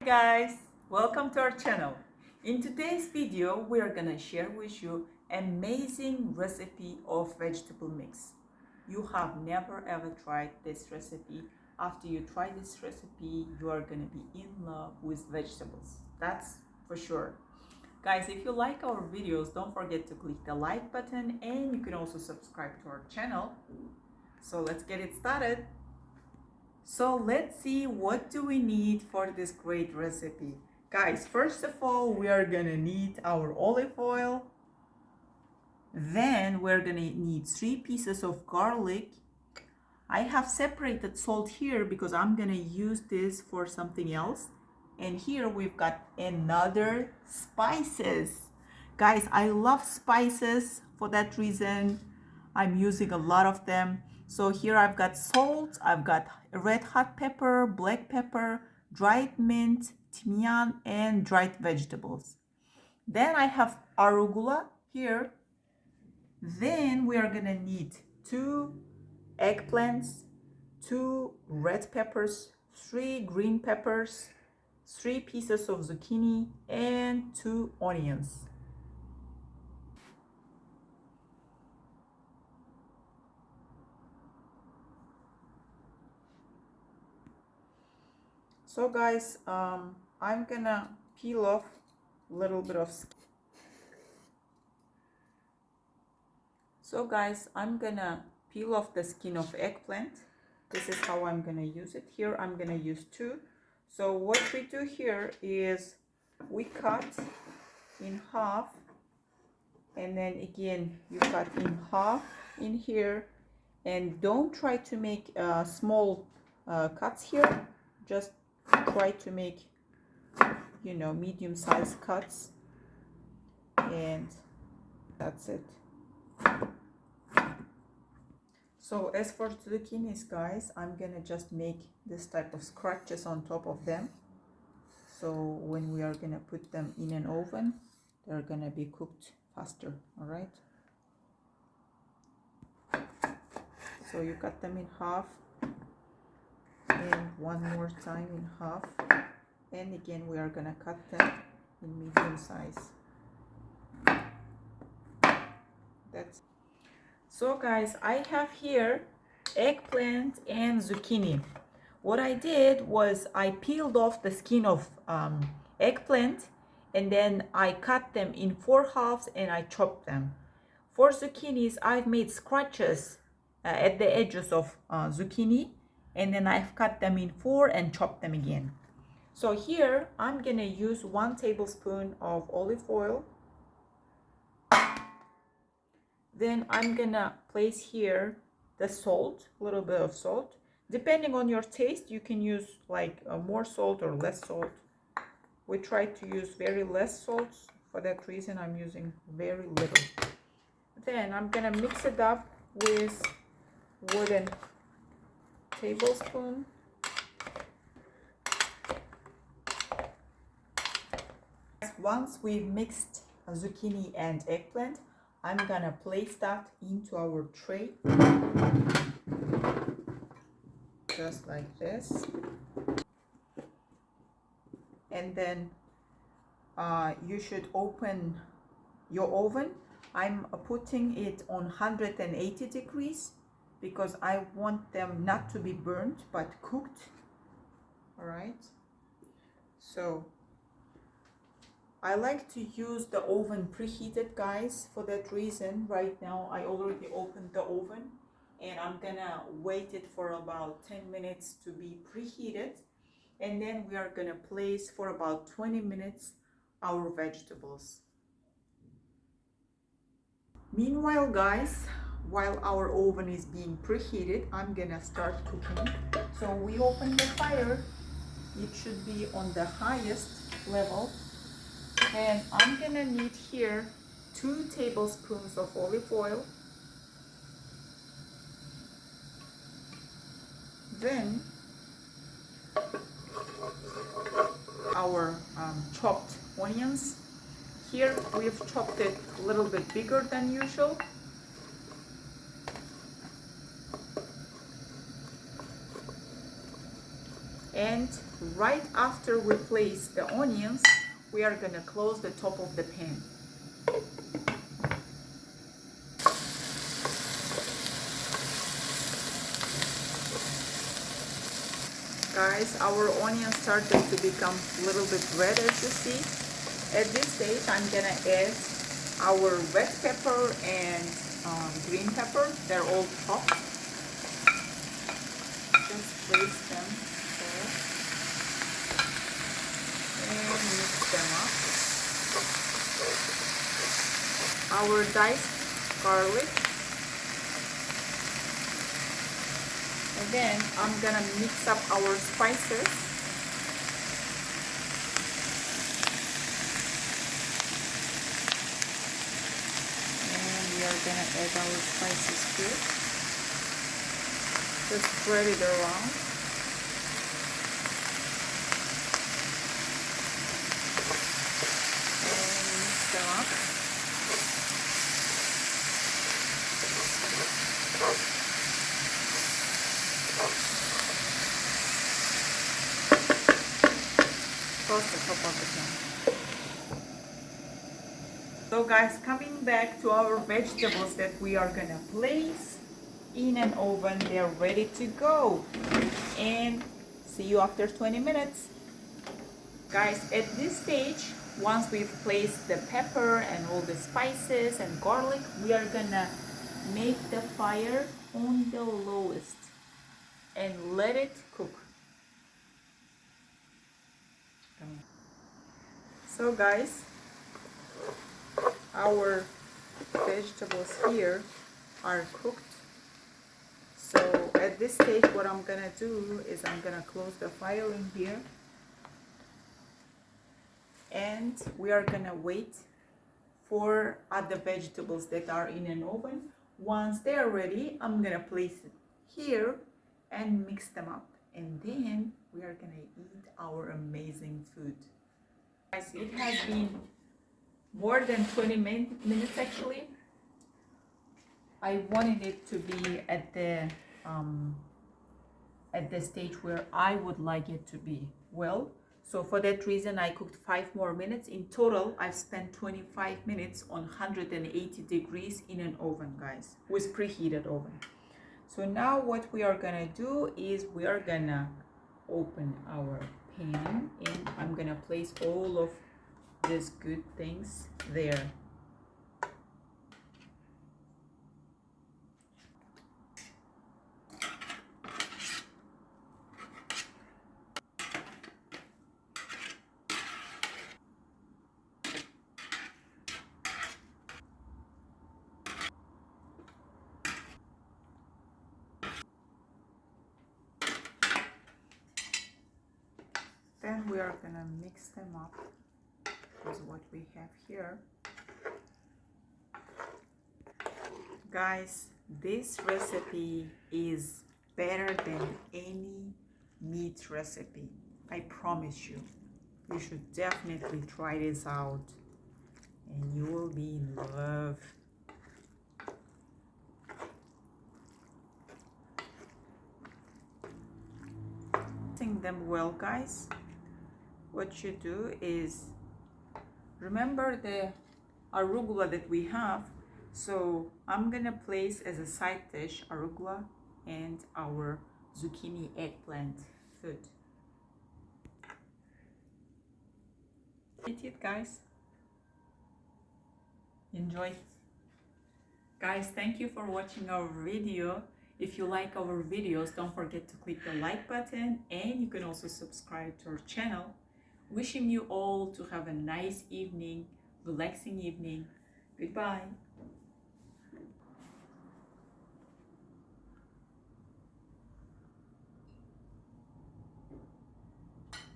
guys, welcome to our channel. In today's video we are gonna share with you amazing recipe of vegetable mix. You have never ever tried this recipe. After you try this recipe, you are gonna be in love with vegetables, that's for sure. Guys, if you like our videos, don't forget to click the like button, and you can also subscribe to our channel. So let's get it started. So let's see, what do we need for this great recipe. Guys, first of all, we are gonna need our olive oil. Then we're gonna need 3 pieces of garlic. I have separated salt here because I'm gonna use this for something else. And here we've got another spices. Guys, I love spices. For that reason, I'm using a lot of them. So here I've got salt, I've got red hot pepper, black pepper, dried mint, thymian, and dried vegetables. Then I have arugula here. Then we are gonna need 2 eggplants, 2 red peppers, 3 green peppers, 3 pieces of zucchini, and 2 onions. So guys, I'm gonna peel off a little bit of skin. So guys, I'm gonna peel off the skin of eggplant. This is how I'm gonna use it. Here I'm gonna use 2. So what we do here is we cut in half, and then again you cut in half in here, and don't try to make small cuts here. Just try to make, you know, medium-sized cuts, and that's it. So as for zucchinis, guys, I'm gonna just make this type of scratches on top of them, so when we are gonna put them in an oven, they're gonna be cooked faster. All right, so you cut them in half, and one more time in half, and again we are gonna cut them in medium size. That's so guys, I have here eggplant and zucchini. What I did was I peeled off the skin of eggplant, and then I cut them in 4 halves and I chopped them. For zucchinis, I've made scratches at the edges of zucchini, and then I've cut them in 4 and chopped them again. So here I'm gonna use 1 tablespoon of olive oil. Then I'm gonna place here the salt, a little bit of salt. Depending on your taste, you can use like more salt or less salt. We try to use very less salt. For that reason, I'm using very little. Then I'm gonna mix it up with wooden tablespoon. Once we've mixed zucchini and eggplant, I'm gonna place that into our tray, just like this. And then you should open your oven. I'm putting it on 180 degrees because I want them not to be burnt but cooked. All right, so I like to use the oven preheated, guys. For that reason, right now I already opened the oven, and I'm gonna wait it for about 10 minutes to be preheated, and then we are gonna place for about 20 minutes our vegetables. Meanwhile, guys, while our oven is being preheated, I'm gonna start cooking. So we open the fire. It should be on the highest level. And I'm gonna need here 2 tablespoons of olive oil. Then our chopped onions. Here we've chopped it a little bit bigger than usual. And right after we place the onions, we are gonna close the top of the pan. Guys, our onions started to become a little bit red, as you see. At this stage, I'm gonna add our red pepper and green pepper. They're all chopped. Just place them there and mix them up. Our diced garlic. And then I'm gonna mix up our spices. And we are gonna add our spices here. Just spread it around. And mix them up. Across the top of the pan. So guys, coming back to our vegetables that we are gonna place in an oven, they're ready to go. And see you after 20 minutes. Guys, at this stage, once we've placed the pepper and all the spices and garlic, we are gonna make the fire on the lowest and let it cook. So guys, our vegetables here are cooked. So at this stage, what I'm gonna do is I'm gonna close the fire in here, and we are gonna wait for other vegetables that are in an oven. Once they are ready, I'm gonna place it here and mix them up, and then we are gonna eat our amazing food. Guys, it has been more than 20 minutes actually. I wanted it to be at the stage where I would like it to be. Well, so for that reason I cooked 5 more minutes. In total, I've spent 25 minutes on 180 degrees in an oven, guys, with preheated oven. So now what we are gonna do is we are gonna open our pan, and I'm gonna place all of these good things there. Then we are gonna mix them up with what we have here. Guys, this recipe is better than any meat recipe. I promise you. You should definitely try this out and you will be in love. Mixing them well, guys. What you do is remember the arugula that we have. So I'm gonna place as a side dish arugula and our zucchini eggplant food. Eat it, guys. Enjoy. Guys, thank you for watching our video. If you like our videos, don't forget to click the like button, and you can also subscribe to our channel. Wishing you all to have a nice evening, relaxing evening. Goodbye.